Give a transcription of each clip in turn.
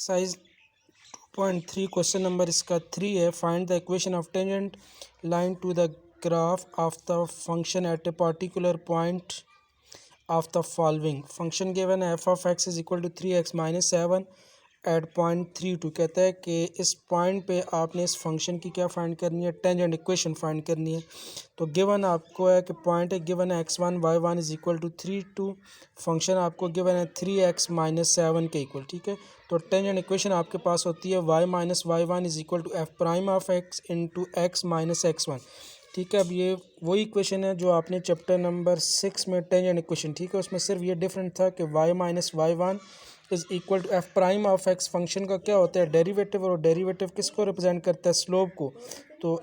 Exercise 2.3 question number इसका 3 है। Find the equation of tangent line to the graph of the function at a particular point of the following. Function given है f(x) is equal to 3x minus 7 at point 3 2। कहता है कि इस point पे आपने इस फंक्शन की क्या फाइंड करनी है, टेंजेंट इक्वेशन फाइंड करनी है। तो गिवन आपको है कि पॉइंट है गिवन है x1 y1 is equal to 3 2। Function आपको गिवन है 3x माइनस 7 के इक्वल, ठीक है। तो टेंजेंट इक्वेशन आपके पास होती है y minus y1 is equal to F prime of x into X minus x1, ठीक है। अब ये वही इक्वेशन है जो आपने चैप्टर नंबर 6 में टेंजेंट इक्वेशन, ठीक है, उसमें सिर्फ ये डिफरेंट था कि y minus y1 is equal to F prime of X. Function का क्या होता है, डेरिवेटिव, और डेरिवेटिव किसको रिप्रेजेंट करता है, स्लोप को। तो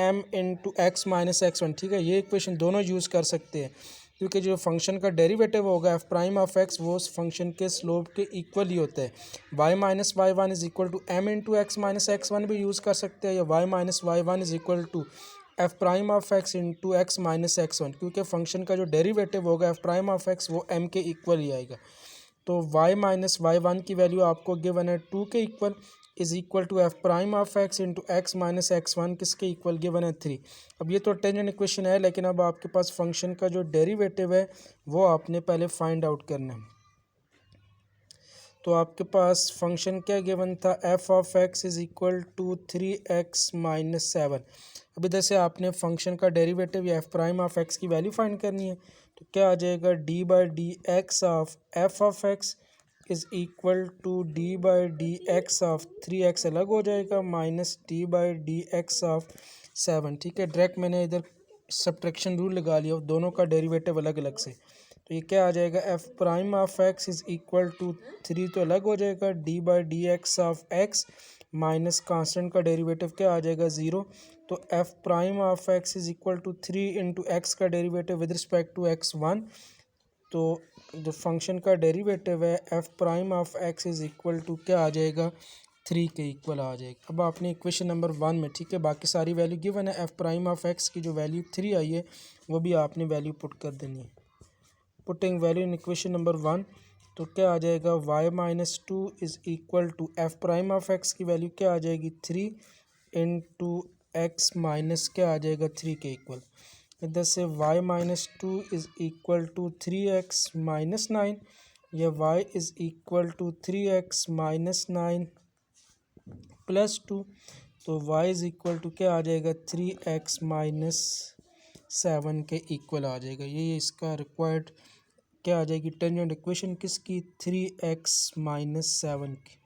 m into X minus x1, ठीक है। ये इक्वेशन दोनों यूज़ कर सकते हैं क्योंकि जो फंक्शन का डेरिवेटिव होगा एफ प्राइम ऑफ एक्स वो उस फंक्शन के स्लोप के इक्वल ही होता है। y minus Y one is equal to m into X minus x1 भी यूज़ कर सकते हैं, या y minus Y one is equal to F prime of X into X minus x1, क्योंकि फंक्शन का जो डेरिवेटिव होगा एफ प्राइम ऑफ एक्स वो m के इक्वल ही आएगा। तो y माइनस वाई वन की वैल्यू आपको गिवन है 2 के equal is equal to F prime of X into X minus x1 किसके इक्वल गिवन है 3। अब ये तो टेंजेंट इक्वेशन है, लेकिन अब आपके पास फंक्शन का जो डेरिवेटिव है वो आपने पहले फाइंड आउट करना है। तो आपके पास फंक्शन क्या गिवन था, f of x is equal to 3x minus 7। अब इधर से आपने फंक्शन का डेरिवेटिव या एफ प्राइम ऑफ एक्स की वैल्यू फाइंड करनी है। तो क्या आ जाएगा, D by D x of F of x is equal to D by D x of 3x अलग हो जाएगा minus d by D x of 7, ठीक है। डायरेक्ट मैंने इधर सब्ट्रैक्शन रूल लगा लिया, दोनों का डेरिवेटिव अलग अलग से। तो ये क्या आ जाएगा, F prime of x is equal to 3 तो अलग हो जाएगा, D by D x of X minus constant का डेरिवेटिव क्या आ जाएगा 0। तो F prime of x is equal to 3 into X का derivative with respect to x1। तो जो फंक्शन का डेरिवेटिव है F prime of x is equal to क्या आ जाएगा, 3 के इक्वल आ जाएगा। अब आपने इक्वेशन नंबर 1 में, ठीक है, बाकी सारी वैल्यू गिवन है, एफ प्राइम ऑफ एक्स की जो वैल्यू 3 आई है वो भी आपने वैल्यू पुट कर देनी है। Putting value in equation number 1, तो क्या आ जाएगा, y minus 2 is equal to F prime of x की वैल्यू क्या आ जाएगी 3 इंटू एक्स माइनस क्या आ जाएगा 3 के इक्वल। इधर से y minus 2 is equal to 3x minus 9, या y is equal to 3x minus 9 plus 2। तो y इज इक्वल टू क्या आ जाएगा 3x माइनस 7 के इक्वल आ जाएगा। ये इसका रिक्वायर्ड क्या आ जाएगी, टेंजेंट इक्वेशन किसकी, 3x माइनस 7 की।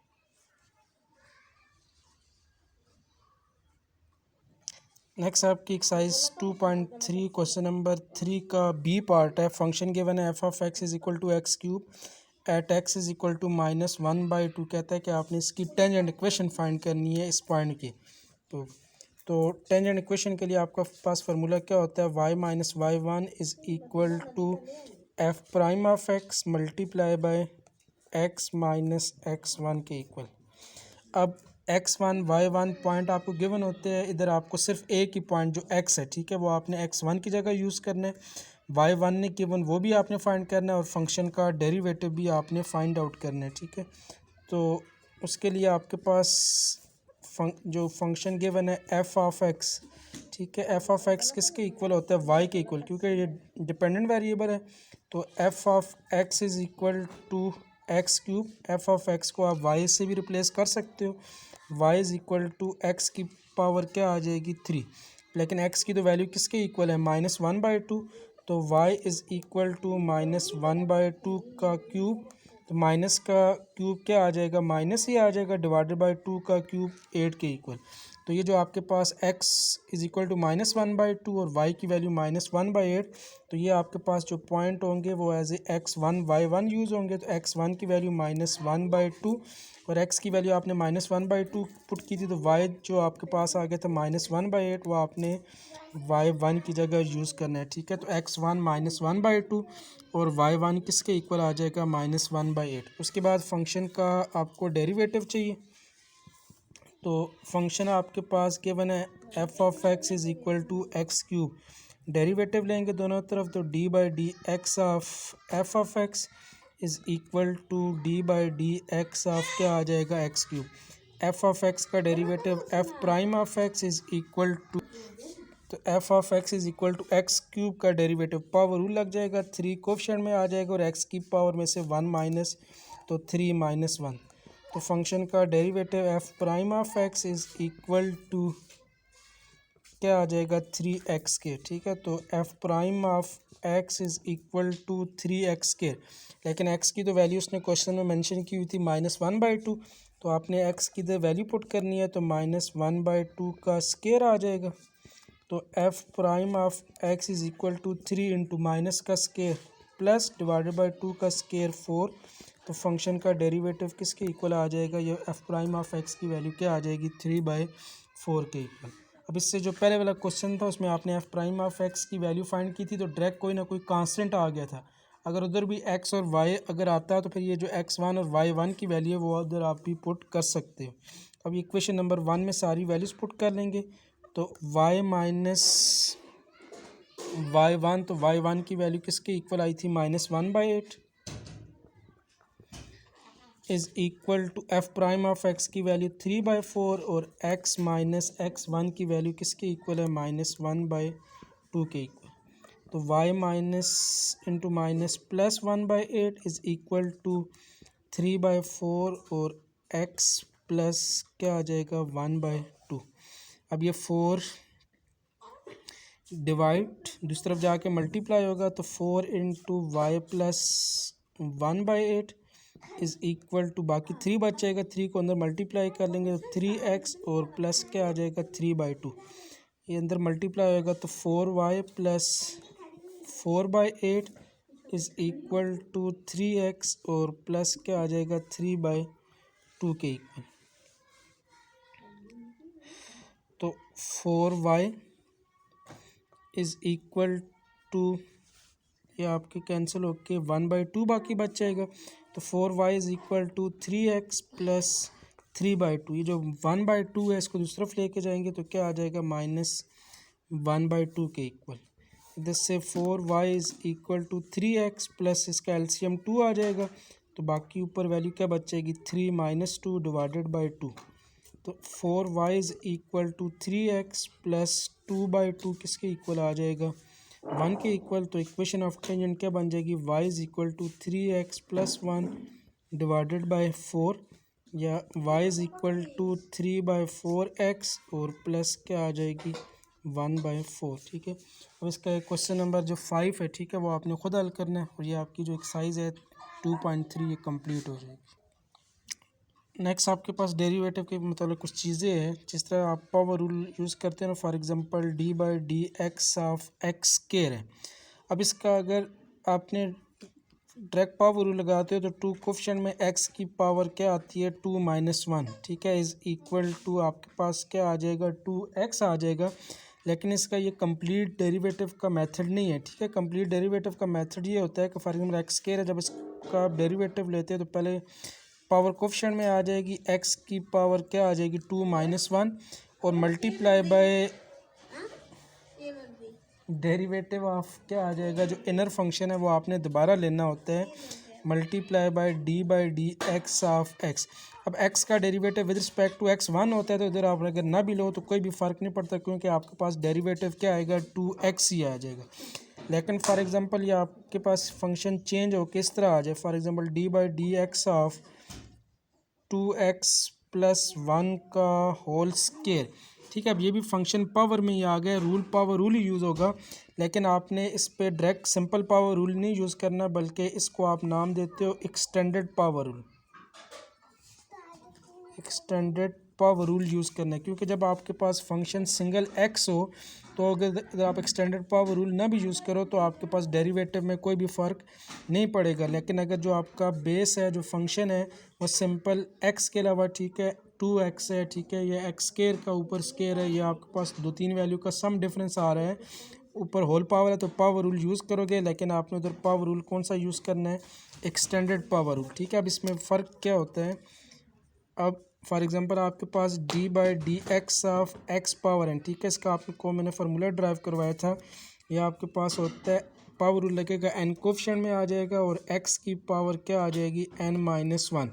नेक्स्ट आपकी एक्सरसाइज 2.3 क्वेश्चन नंबर 3 का बी पार्ट है। फंक्शन गिवन है F of x is equal to x cube at x is equal to minus 1/2। कहता है कि आपने इसकी टेंजेंट इक्वेशन फाइंड करनी है इस पॉइंट की। तो टेंजेंट इक्वेशन के लिए आपका पास फार्मूला क्या होता है, y minus Y one is equal to F prime of x multiply by x minus x1 के इक्वल। अब x1 y1 पॉइंट आपको गिवन होते हैं, इधर आपको सिर्फ एक ही पॉइंट जो x है, ठीक है, वो आपने x1 की जगह यूज़ करना है। y1 ने गिवन वो भी आपने फाइंड करना है, और फंक्शन का डेरिवेटिव भी आपने फाइंड आउट करना है, ठीक है। तो उसके लिए आपके पास जो फंक्शन गिवन है एफ ऑफ एक्स, ठीक है, एफ ऑफ एक्स किसके इक्वल होता है, वाई के इक्वल, क्योंकि ये डिपेंडेंट वेरिएबल है। तो F of x is equal to x cube. F of x को आप वाई से भी रिप्लेस कर सकते हो, y is equal to x की पावर क्या आ जाएगी 3, लेकिन एक्स की तो वैल्यू किसके इक्वल है, -1/2। तो वाई इज़ इक्वल टू -1/2 का क्यूब। तो माइनस का क्यूब क्या आ जाएगा, माइनस ही आ जाएगा, डिवाइडेड बाई 2 का क्यूब 8 के इक्वल। तो ये जो आपके पास x इज़ इक्वल टू -1/2 और y की वैल्यू -1/8, तो ये आपके पास जो पॉइंट होंगे वो as a x1 y1 use होंगे। तो x1 की वैल्यू -1/2 और x की वैल्यू आपने -1/2 पुट की थी, तो y जो आपके पास आ गया था -1/8, वो आपने y1 की जगह यूज़ करना है, ठीक है। तो x1 -1/2 और y1 किसके इक्वल आ जाएगा, -1/8। उसके बाद फंक्शन का आपको डेरिवेटिव चाहिए। तो फंक्शन आपके पास गिवन है F of x is equal to x cube. Derivative लेंगे दोनों तरफ, तो D by D x of F of x is equal to D by D x of क्या आ जाएगा X cube. F of X का derivative F prime of x is equal to, तो F of x is equal to x cube का derivative power rule लग जाएगा, 3 coefficient में आ जाएगा और एक्स की पावर में से 1 माइनस, तो 3 माइनस 1। तो फंक्शन का derivative F prime of x is equal to क्या आ जाएगा 3x के। ठीक है, तो F prime of x is equal to 3x के, लेकिन x की तो वैल्यू उसने क्वेश्चन में मेंशन की हुई थी -1/2, तो आपने x की तो वैल्यू पुट करनी है, तो -1/2 का स्केयर आ जाएगा। तो F prime of x is equal to 3 into minus का स्केयर प्लस डिवाइडेड बाई 2 का स्केयर 4। तो फंक्शन का डेरिवेटिव किसके इक्वल आ जाएगा, ये एफ प्राइम ऑफ एक्स की वैल्यू क्या आ जाएगी 3/4 के इक्वल। अब इससे जो पहले वाला क्वेश्चन था उसमें आपने एफ प्राइम ऑफ एक्स की वैल्यू फाइंड की थी, तो डायरेक्ट कोई ना कोई कांस्टेंट आ गया था। अगर उधर भी एक्स और वाई अगर आता तो फिर ये जो x1 और y1 की वैल्यू है वो उधर आप भी पुट कर सकते हो। अब इक्वेशन नंबर 1 में सारी वैल्यूज़ पुट कर लेंगे, तो y माइनस y1, तो y1 की वैल्यू किसके इक्वल आई थी -1/8 is equal to F prime of x की वैल्यू 3/4 और x माइनस x1 की वैल्यू किसके इक्वल है -1/2 के इक्वल। तो y minus into minus plus 1/8 is equal to 3/4 और x प्लस क्या आ जाएगा 1/2। अब ये 4 डिवाइड दूसरी तरफ जाके मल्टीप्लाई होगा, तो 4 into y plus 1/8 is equal to, बाकी 3 बचेगा, 3 को अंदर मल्टीप्लाई कर लेंगे तो 3x और प्लस क्या आ जाएगा 3/2। ये अंदर मल्टीप्लाई होगा तो 4y plus 4/8 is equal to 3x और प्लस क्या आ जाएगा 3/2 के इक्वल। तो 4y इज़ इक्वल टू, ये आपके कैंसिल होके 1/2 बाकी बच जाएगा, तो 4y is equal to 3x plus 3/2। ये जो 1/2 है इसको दूसरी तरफ लेके जाएंगे तो क्या आ जाएगा -1/2 के इक्वल। जिससे 4y is equal to 3x plus इसका एलसीएम 2 आ जाएगा, तो बाकी ऊपर वैल्यू क्या बचेगी 3 माइनस 2 डिवाइडेड बाई 2। तो 4y is equal to 3x plus 2/2 किसके इक्वल आ जाएगा 1 के इक्वल। तो इक्वेशन ऑफ टेंजेंट क्या बन जाएगी y is equal to 3x plus 1 divided by 4, या y is equal to 3/4x और प्लस क्या आ जाएगी 1/4। ठीक है, अब इसका क्वेश्चन नंबर जो 5 है, ठीक है, वो आपने खुद हल करना है, और ये आपकी जो एक्सरसाइज है 2.3 ये कंप्लीट हो जाएगी। नेक्स्ट आपके पास डेरिवेटिव के मतलब कुछ चीज़ें हैं, जिस तरह आप पावर रूल यूज़ करते हैं ना, for example D by D x of x square है। अब इसका अगर आपने डायरेक्ट पावर रूल लगाते हो तो 2 कोफिशिएंट में x की पावर क्या आती है 2 माइनस 1, ठीक है, इज़ इक्वल टू आपके पास क्या आ जाएगा 2x आ जाएगा। लेकिन इसका ये कंप्लीट डेरिवेटिव का मेथड नहीं है, ठीक है। कंप्लीट डेरिवेटिव का मेथड ये होता है कि फॉर एग्जांपल एक्स स्क्वायर है, जब इसका आप डेरिवेटिव लेते हैं तो पहले पावर कोफिशिएंट में आ जाएगी x की पावर क्या आ जाएगी 2 माइनस 1 और मल्टीप्लाई बाय डेरिवेटिव ऑफ क्या आ जाएगा जो इनर फंक्शन है वो आपने दोबारा लेना होता है, multiply by d x of x. अब x का derivative with respect to x 1 होता है, तो इधर आप अगर ना भी लो तो कोई भी फ़र्क नहीं पड़ता, क्योंकि आपके पास डेरिवेटिव क्या आएगा 2x ही आ जाएगा। लेकिन फॉर एग्जांपल ये आपके पास फंक्शन चेंज हो किस तरह आ जाए, for example D by D x of 2x plus 1 का होल स्क्वायर, ठीक है। अब ये भी फंक्शन पावर में ही आ गया, रूल पावर रूल ही यूज़ होगा, लेकिन आपने इस पे डायरेक्ट सिंपल पावर रूल नहीं यूज़ करना, बल्कि इसको आप नाम देते हो extended power rule. Extended power rule use करना है, क्योंकि जब आपके पास फंक्शन सिंगल x हो तो अगर आप एक्सटेंडेड पावर रूल ना भी यूज़ करो तो आपके पास डेरिवेटिव में कोई भी फ़र्क नहीं पड़ेगा। लेकिन अगर जो आपका बेस है जो फंक्शन है वो सिंपल x के अलावा, ठीक है, 2x है, ठीक है, ये एक्स स्क्वायर का ऊपर स्क्वायर है, ये आपके पास 2-3 वैल्यू का सम डिफरेंस आ रहा है, ऊपर होल पावर है, तो पावर रूल यूज़ करोगे, लेकिन आपने उधर पावर रूल कौन सा यूज़ करना है, एक्सटेंडेड पावर रूल, ठीक है। अब इसमें फ़र्क क्या होता है, अब फॉर एग्जांपल आपके पास D by D x of X power N, ठीक है, इसका आपको मैंने फार्मूला ड्राइव करवाया था, यह आपके पास होता है पावर रूल लगेगा n कोफिशिएंट में आ जाएगा और x की पावर क्या आ जाएगी n-1।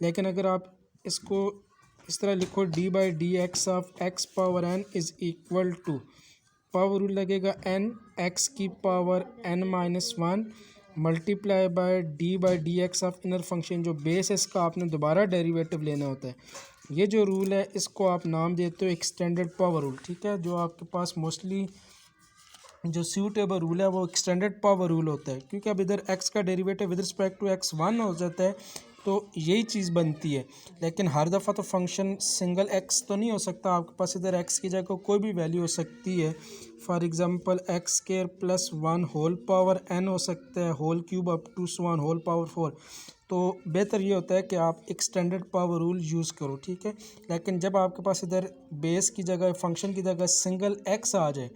लेकिन अगर आप इसको इस तरह लिखो d/dx of x power n is equal to power rule लगेगा n x की power n-1 multiply by d/dx of inner function, जो बेस है इसका आपने दोबारा डेरिवेटिव लेना होता है। ये जो रूल है इसको आप नाम देते हो एक्सटेंडेड पावर रूल, ठीक है। जो आपके पास मोस्टली जो सूटेबल रूल है वो एक्सटेंडेड पावर रूल होता है, क्योंकि अब इधर x का derivative with respect to x 1 हो जाता है तो यही चीज़ बनती है। लेकिन हर दफ़ा तो फंक्शन सिंगल x तो नहीं हो सकता, आपके पास इधर x की जगह कोई भी वैल्यू हो सकती है। For example x² + 1 whole power n हो सकता है, whole cube up to one whole power 4। तो बेहतर ये होता है कि आप एक्सटेंडेड पावर रूल यूज़ करो, ठीक है। लेकिन जब आपके पास इधर बेस की जगह फंक्शन की जगह सिंगल x आ जाए,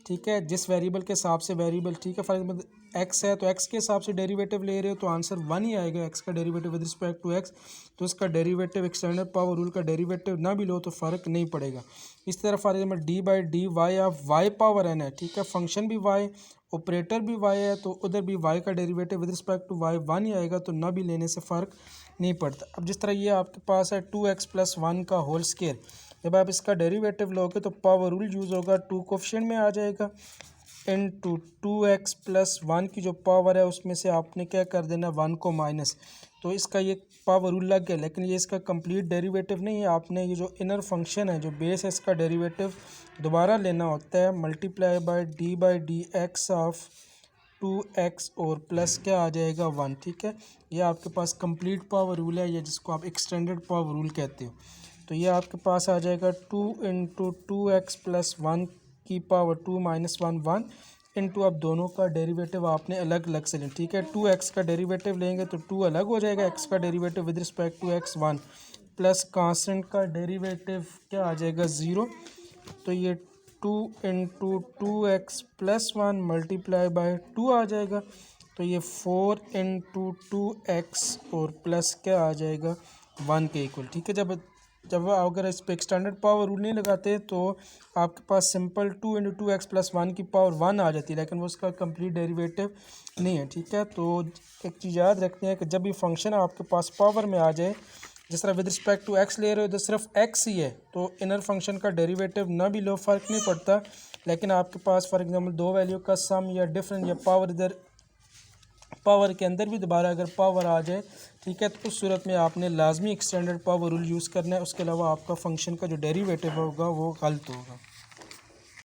ठीक है, जिस वेरिएबल के हिसाब से वेरिएबल, ठीक है, फॉर एग्जाम्पल x है तो x के हिसाब से डेरिवेटिव ले रहे हो तो आंसर 1 ही आएगा। x का derivative with respect to x, तो इसका डेरिवेटिव एक्सटेंडेड पावर रूल का डेरिवेटिव ना भी लो तो फ़र्क नहीं पड़ेगा। इस तरह for example d/dy of y power n है, ठीक है, फंक्शन भी y ऑपरेटर भी y है तो उधर भी y का derivative with respect to y 1 ही आएगा, तो ना भी लेने से फ़र्क नहीं पड़ता। अब जिस तरह ये आपके पास है 2x + 1 का होल स्क्वायर, जब आप इसका डेरिवेटिव लोगे तो पावर रूल यूज़ होगा, 2 कोफिशिएंट में आ जाएगा इनटू 2x + 1 की जो पावर है उसमें से आपने क्या कर देना 1 को माइनस, तो इसका ये पावर रूल लग गया। लेकिन ये इसका कंप्लीट डेरिवेटिव नहीं है, आपने ये जो इनर फंक्शन है जो बेस है इसका डेरिवेटिव दोबारा लेना होता है, multiply by d/dx of 2x और प्लस क्या आ जाएगा 1, ठीक है। ये आपके पास कंप्लीट पावर रूल है, ये जिसको आप एक्सटेंडेड पावर रूल कहते हो। तो ये आपके पास आ जाएगा 2 × 2x + 1 की पावर 2 - 1 1 इंटू, अब दोनों का डेरिवेटिव आपने अलग अलग से लेना, ठीक है। 2x का डेरिवेटिव लेंगे तो 2 अलग हो जाएगा, x का derivative with respect to x 1 plus constant का डेरिवेटिव क्या आ जाएगा 0। तो ये 2 × 2x + 1 मल्टीप्लाई बाय 2 आ जाएगा, तो ये 4 × 2x और प्लस क्या आ जाएगा 1 के इक्वल, ठीक है। जब अगर इस पर एक्सटेंडेड पावर रूल नहीं लगाते तो आपके पास सिंपल 2 × 2x + 1 की पावर 1 आ जाती है, लेकिन वो उसका कंप्लीट डेरिवेटिव नहीं है, ठीक है। तो एक चीज़ याद रखते हैं कि जब भी फंक्शन आपके पास पावर में आ जाए, जिस तरह विद रिस्पेक्ट टू x ले रहे हो तो सिर्फ x ही है, तो इनर फंक्शन का डेरिवेटिव ना भी लो फ़र्क नहीं पड़ता। लेकिन आपके पास फॉर एग्जांपल दो वैल्यू का सम या डिफरेंस या पावर, इधर पावर के अंदर भी दोबारा अगर पावर आ जाए, ठीक है, तो उस सूरत में आपने लाजमी एक्सटेंडेड पावर रूल यूज़ करना है, उसके अलावा आपका फंक्शन का जो डेरिवेटिव होगा वो गलत होगा।